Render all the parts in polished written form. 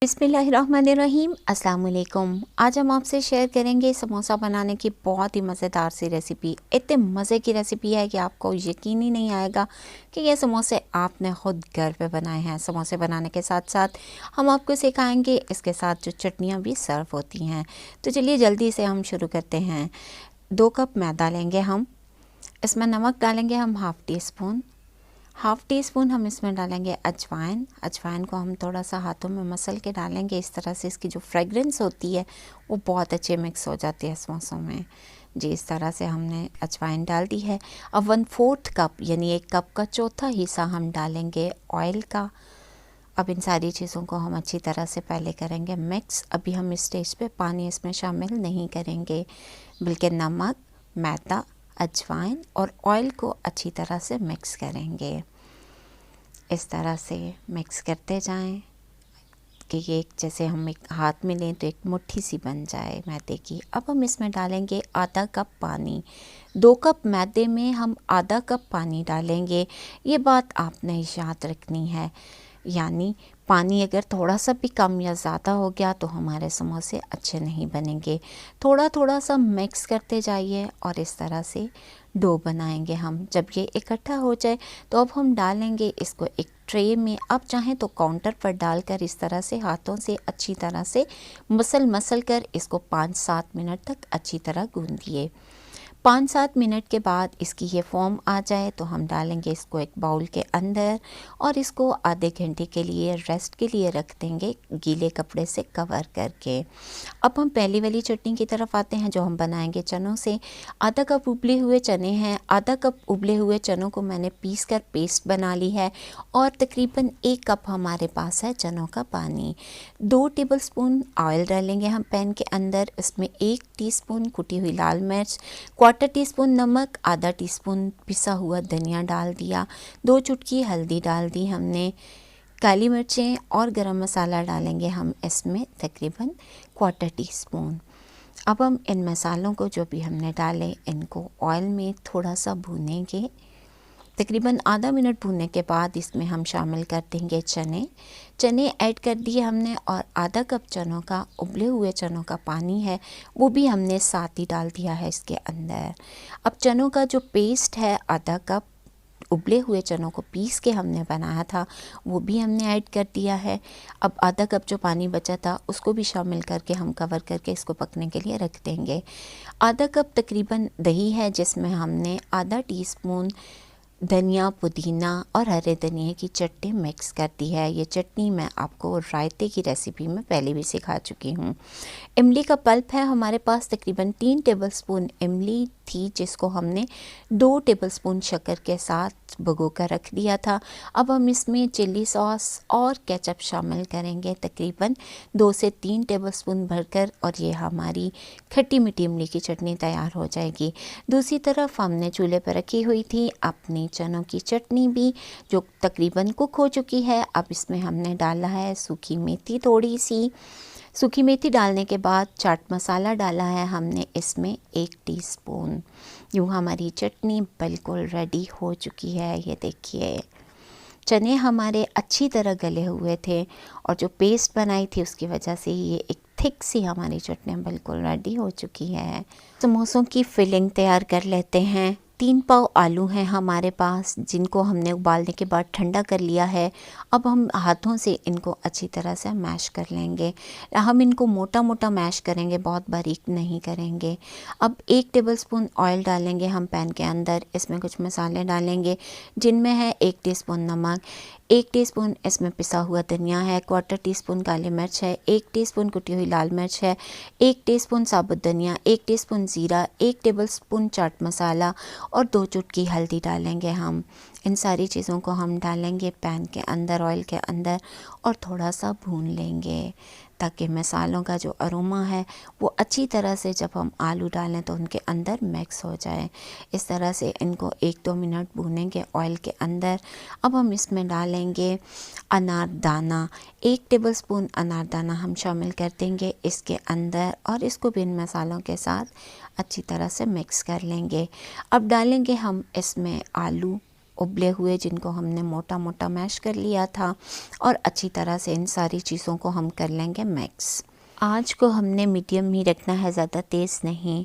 बिस्मिल्लाहिर्रहमानिर्रहीम, अस्सलाम वालेकुम। आज हम आपसे शेयर करेंगे समोसा बनाने की बहुत ही मज़ेदार सी रेसिपी। इतने मज़े की रेसिपी है कि आपको यकीन ही नहीं आएगा कि ये समोसे आपने ख़ुद घर पे बनाए हैं। समोसे बनाने के साथ साथ हम आपको सिखाएंगे इसके साथ जो चटनियाँ भी सर्व होती हैं। तो चलिए जल्दी से हम शुरू करते हैं। 2 कप मैदा लेंगे हम, इसमें नमक डालेंगे हम हाफ़ टी स्पून हम इसमें डालेंगे अजवाइन को हम थोड़ा सा हाथों में मसल के डालेंगे। इस तरह से इसकी जो फ्रेगरेंस होती है वो बहुत अच्छे मिक्स हो जाती है समोसों में। जी, इस तरह से हमने अजवाइन डाल दी है। अब 1/4 कप यानी 1 कप का चौथा हिस्सा हम डालेंगे ऑयल का। अब इन सारी चीज़ों को हम अच्छी तरह से पहले करेंगे मिक्स। अभी हम इस स्टेज पे पानी इसमें शामिल नहीं करेंगे, बल्कि नमक, मैदा, अजवाइन और ऑयल को अच्छी तरह से मिक्स करेंगे। इस तरह से मिक्स करते जाएं कि ये जैसे हम एक हाथ में लें तो एक मुट्ठी सी बन जाए मैदे की। अब हम इसमें डालेंगे आधा कप पानी। 2 कप मैदे में हम आधा कप पानी डालेंगे। ये बात आपने याद रखनी है, यानी पानी अगर थोड़ा सा भी कम या ज़्यादा हो गया तो हमारे समोसे अच्छे नहीं बनेंगे। थोड़ा थोड़ा सा मिक्स करते जाइए और इस तरह से डो बनाएंगे हम। जब ये इकट्ठा हो जाए तो अब हम डालेंगे इसको एक ट्रे में। आप चाहें तो काउंटर पर डालकर इस तरह से हाथों से अच्छी तरह से मसल कर इसको 5-7 मिनट तक अच्छी तरह गूंदिए। 5-7 मिनट के बाद इसकी ये फॉर्म आ जाए तो हम डालेंगे इसको एक बाउल के अंदर और इसको आधे घंटे के लिए रेस्ट के लिए रख देंगे गीले कपड़े से कवर करके। अब हम पहली वाली चटनी की तरफ आते हैं जो हम बनाएंगे चनों से। आधा कप उबले हुए चने हैं। आधा कप उबले हुए चनों को मैंने पीस कर पेस्ट बना ली है और तकरीबन 1 कप हमारे पास है चनों का पानी। 2 टेबलस्पून ऑयल डालेंगे हम पैन के अंदर। इसमें 1 टीस्पून कुटी हुई लाल मिर्च, 1/4 टीस्पून नमक, आधा टीस्पून पिसा हुआ धनिया डाल दिया, 2 चुटकी हल्दी डाल दी हमने, काली मिर्चें और गरम मसाला डालेंगे हम इसमें तकरीबन 1/4 टीस्पून। अब हम इन मसालों को जो भी हमने डाले इनको ऑयल में थोड़ा सा भूनेंगे। तकरीबन आधा मिनट भूनने के बाद इसमें हम शामिल कर देंगे चने ऐड कर दिए हमने और आधा कप चनों का उबले हुए चनों का पानी है वो भी हमने साथ ही डाल दिया है इसके अंदर। अब चनों का जो पेस्ट है आधा कप उबले हुए चनों को पीस के हमने बनाया था वो भी हमने ऐड कर दिया है। अब आधा कप जो पानी बचा था उसको भी शामिल करके हम कवर करके इसको पकने के लिए रख देंगे। आधा कप तकरीबन दही है जिसमें हमने आधा टीस्पून धनिया, पुदीना और हरे धनिए की चटनी मिक्स कर दी है। ये चटनी मैं आपको रायते की रेसिपी में पहले भी सिखा चुकी हूँ। इमली का पल्प है हमारे पास, तकरीबन 3 टेबलस्पून इमली थी जिसको हमने 2 टेबलस्पून शक्कर के साथ भिगो कर रख दिया था। अब हम इसमें चिल्ली सॉस और केचप शामिल करेंगे तकरीबन 2 से 3 टेबलस्पून भरकर और ये हमारी खट्टी मीठी इमली की चटनी तैयार हो जाएगी। दूसरी तरफ हमने चूल्हे पर रखी हुई थी अपनी चनों की चटनी भी जो तकरीबन कुक हो चुकी है। अब इसमें हमने डाला है सूखी मेथी, थोड़ी सी सूखी मेथी डालने के बाद चाट मसाला डाला है हमने इसमें 1 टीस्पून। यूँ हमारी चटनी बिल्कुल रेडी हो चुकी है। ये देखिए चने हमारे अच्छी तरह गले हुए थे और जो पेस्ट बनाई थी उसकी वजह से ये एक थिक सी हमारी चटनी बिल्कुल रेडी हो चुकी है। समोसों की फिलिंग तैयार कर लेते हैं। 3 पाव आलू हैं हमारे पास जिनको हमने उबालने के बाद ठंडा कर लिया है। अब हम हाथों से इनको अच्छी तरह से मैश कर लेंगे। हम इनको मोटा मोटा मैश करेंगे, बहुत बारीक नहीं करेंगे। अब 1 टेबलस्पून ऑयल डालेंगे हम पैन के अंदर। इसमें कुछ मसाले डालेंगे जिनमें है 1 टीस्पून नमक, 1 टीस्पून इसमें पिसा हुआ धनिया है, 1/4 टीस्पून काली मिर्च है, 1 टीस्पून कुटी हुई लाल मिर्च है, 1 टीस्पून साबुत धनिया, 1 टीस्पून ज़ीरा, 1 टेबलस्पून चाट मसाला और 2 चुटकी हल्दी डालेंगे हम। इन सारी चीज़ों को हम डालेंगे पैन के अंदर, ऑयल के अंदर और थोड़ा सा भून लेंगे ताकि मसालों का जो अरोमा है वो अच्छी तरह से जब हम आलू डालें तो उनके अंदर मिक्स हो जाए। इस तरह से इनको 1-2 मिनट भूनेंगे ऑयल के अंदर। अब हम इसमें डालेंगे अनारदाना, 1 टेबलस्पून अनारदाना हम शामिल कर देंगे इसके अंदर और इसको भी इन मसालों के साथ अच्छी तरह से मिक्स कर लेंगे। अब डालेंगे हम इसमें आलू उबले हुए जिनको हमने मोटा मोटा मैश कर लिया था, और अच्छी तरह से इन सारी चीज़ों को हम कर लेंगे मिक्स। आँच को हमने मीडियम ही रखना है, ज़्यादा तेज़ नहीं।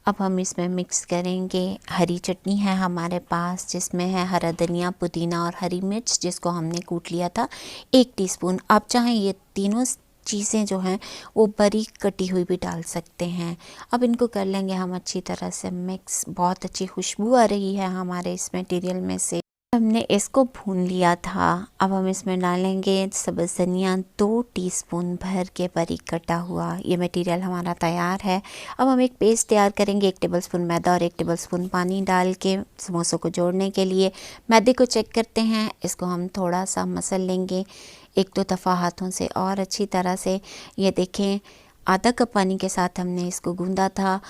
अब हम इसमें मिक्स करेंगे। हरी चटनी है हमारे पास, जिसमें है हरा धनिया, पुदीना और हरी मिर्च, जिसको हमने कूट लिया था 1 टीस्पून। आप चाहें ये तीनों चीज़ें जो हैं वो बारीक कटी हुई भी डाल सकते हैं। अब इनको कर लेंगे हम अच्छी तरह से मिक्स। बहुत अच्छी खुशबू आ रही है हमारे इस मटेरियल में से। हमने इसको भून लिया था। अब हम इसमें डालेंगे सब्ज़ धनिया 2 टीस्पून भर के बारीक कटा हुआ। ये मटेरियल हमारा तैयार है। अब हम एक पेस्ट तैयार करेंगे। 1 टेबलस्पून मैदा और 1 टेबलस्पून पानी डाल के समोसों को जोड़ने के लिए। मैदे को चेक करते हैं, इसको हम थोड़ा सा मसल लेंगे 1-2 दफ़ा हाथों से और अच्छी तरह से। ये देखें, आधा कप पानी के साथ हमने इसको गूंदा था।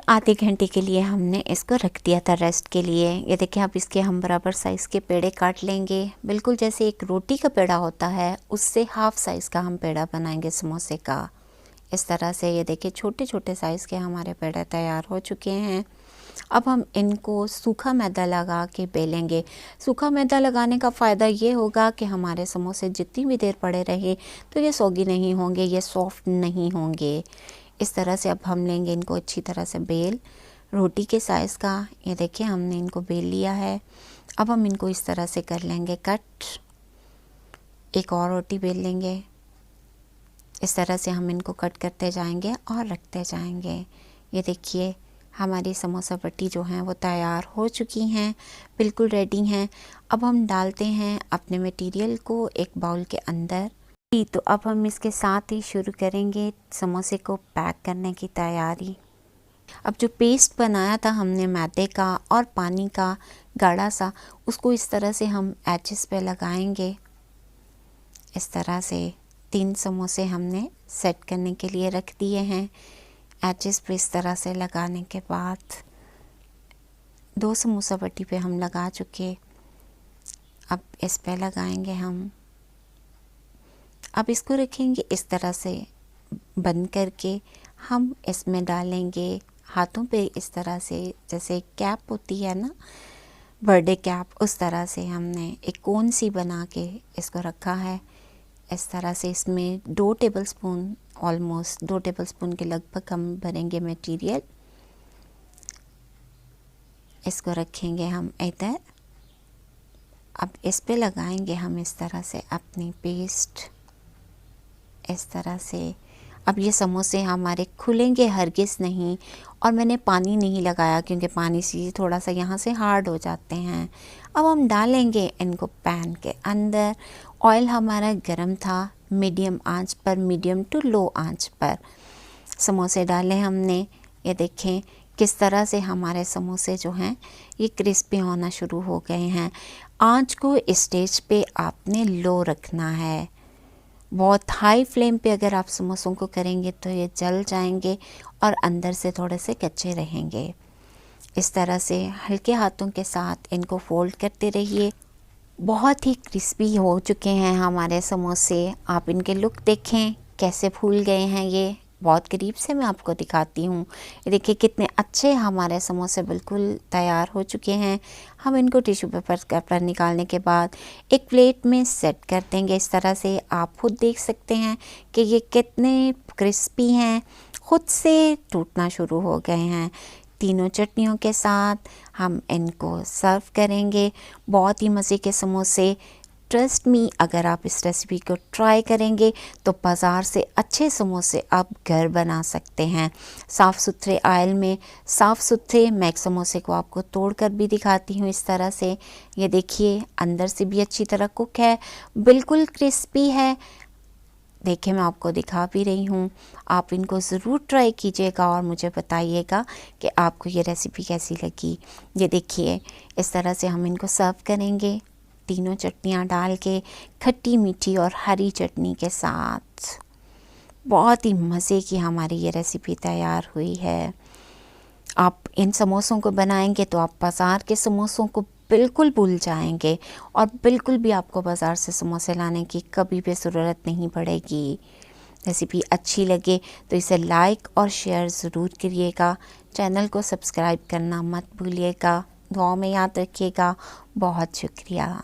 आधे घंटे के लिए हमने इसको रख दिया था रेस्ट के लिए। ये देखिए, अब इसके हम बराबर साइज़ के पेड़े काट लेंगे। बिल्कुल जैसे एक रोटी का पेड़ा होता है, उससे हाफ साइज़ का हम पेड़ा बनाएंगे समोसे का। इस तरह से ये देखिए, छोटे छोटे साइज़ के हमारे पेड़े तैयार हो चुके हैं। अब हम इनको सूखा मैदा लगा के बेलेंगे। सूखा मैदा लगाने का फ़ायदा ये होगा कि हमारे समोसे जितनी भी देर पड़े रहे तो ये सौगी नहीं होंगे, ये सॉफ्ट नहीं होंगे। इस तरह से अब हम लेंगे इनको अच्छी तरह से बेल, रोटी के साइज़ का। ये देखिए, हमने इनको बेल लिया है। अब हम इनको इस तरह से कर लेंगे कट। एक और रोटी बेल लेंगे। इस तरह से हम इनको कट करते जाएंगे और रखते जाएंगे। ये देखिए, हमारी समोसा पट्टी जो हैं वो तैयार हो चुकी हैं, बिल्कुल रेडी हैं। अब हम डालते हैं अपने मटेरियल को एक बाउल के अंदर। तो अब हम इसके साथ ही शुरू करेंगे समोसे को पैक करने की तैयारी। अब जो पेस्ट बनाया था हमने मैदे का और पानी का गाढ़ा सा, उसको इस तरह से हम एजेस पे लगाएंगे। इस तरह से 3 समोसे हमने सेट करने के लिए रख दिए हैं। एजेस पे इस तरह से लगाने के बाद 2 समोसा पट्टी पे हम लगा चुके। अब इस पे लगाएंगे हम। अब इसको रखेंगे इस तरह से बंद करके। हम इसमें डालेंगे हाथों पे इस तरह से, जैसे कैप होती है ना, बर्थडे कैप, उस तरह से हमने एक कोन सी बना के इसको रखा है। इस तरह से इसमें 2 टेबलस्पून, ऑलमोस्ट 2 टेबलस्पून के लगभग हम भरेंगे मटेरियल। इसको रखेंगे हम इधर। अब इस पे लगाएंगे हम इस तरह से अपनी पेस्ट, इस तरह से। अब ये समोसे हमारे खुलेंगे हरगिज़ नहीं, और मैंने पानी नहीं लगाया क्योंकि पानी से थोड़ा सा यहाँ से हार्ड हो जाते हैं। अब हम डालेंगे इनको पैन के अंदर। ऑयल हमारा गरम था, मीडियम आंच पर, मीडियम टू लो आंच पर समोसे डाले हमने। ये देखें किस तरह से हमारे समोसे जो हैं ये क्रिस्पी होना शुरू हो गए हैं। आंच को इस स्टेज पे आपने लो रखना है। बहुत हाई फ्लेम पे अगर आप समोसों को करेंगे तो ये जल जाएंगे और अंदर से थोड़े से कच्चे रहेंगे। इस तरह से हल्के हाथों के साथ इनको फोल्ड करते रहिए। बहुत ही क्रिस्पी हो चुके हैं हमारे समोसे। आप इनके लुक देखें कैसे फूल गए हैं। ये बहुत करीब से मैं आपको दिखाती हूँ। ये देखिए कितने अच्छे हमारे समोसे बिल्कुल तैयार हो चुके हैं। हम इनको टिश्यू पेपर पर निकालने के बाद एक प्लेट में सेट कर देंगे। इस तरह से आप खुद देख सकते हैं कि ये कितने क्रिस्पी हैं, खुद से टूटना शुरू हो गए हैं। तीनों चटनियों के साथ हम इनको सर्व करेंगे। बहुत ही मज़े के समोसे। ट्रस्ट मी, अगर आप इस रेसिपी को ट्राई करेंगे तो बाज़ार से अच्छे समोसे आप घर बना सकते हैं। साफ़ सुथरे आयल में, साफ़ सुथरे। मैं एक समोसे को आपको तोड़कर भी दिखाती हूँ इस तरह से। ये देखिए अंदर से भी अच्छी तरह कुक है, बिल्कुल क्रिस्पी है। देखिए मैं आपको दिखा भी रही हूँ। आप इनको ज़रूर ट्राई कीजिएगा और मुझे बताइएगा कि आपको ये रेसिपी कैसी लगी। ये देखिए इस तरह से हम इनको सर्व करेंगे, तीनों चटनियाँ डाल के, खट्टी मीठी और हरी चटनी के साथ। बहुत ही मज़े की हमारी ये रेसिपी तैयार हुई है। आप इन समोसों को बनाएंगे तो आप बाज़ार के समोसों को बिल्कुल भूल जाएंगे और बिल्कुल भी आपको बाज़ार से समोसे लाने की कभी भी ज़रूरत नहीं पड़ेगी। रेसिपी अच्छी लगे तो इसे लाइक और शेयर ज़रूर करिएगा। चैनल को सब्सक्राइब करना मत भूलिएगा। दुआओं में याद रखिएगा। बहुत शुक्रिया।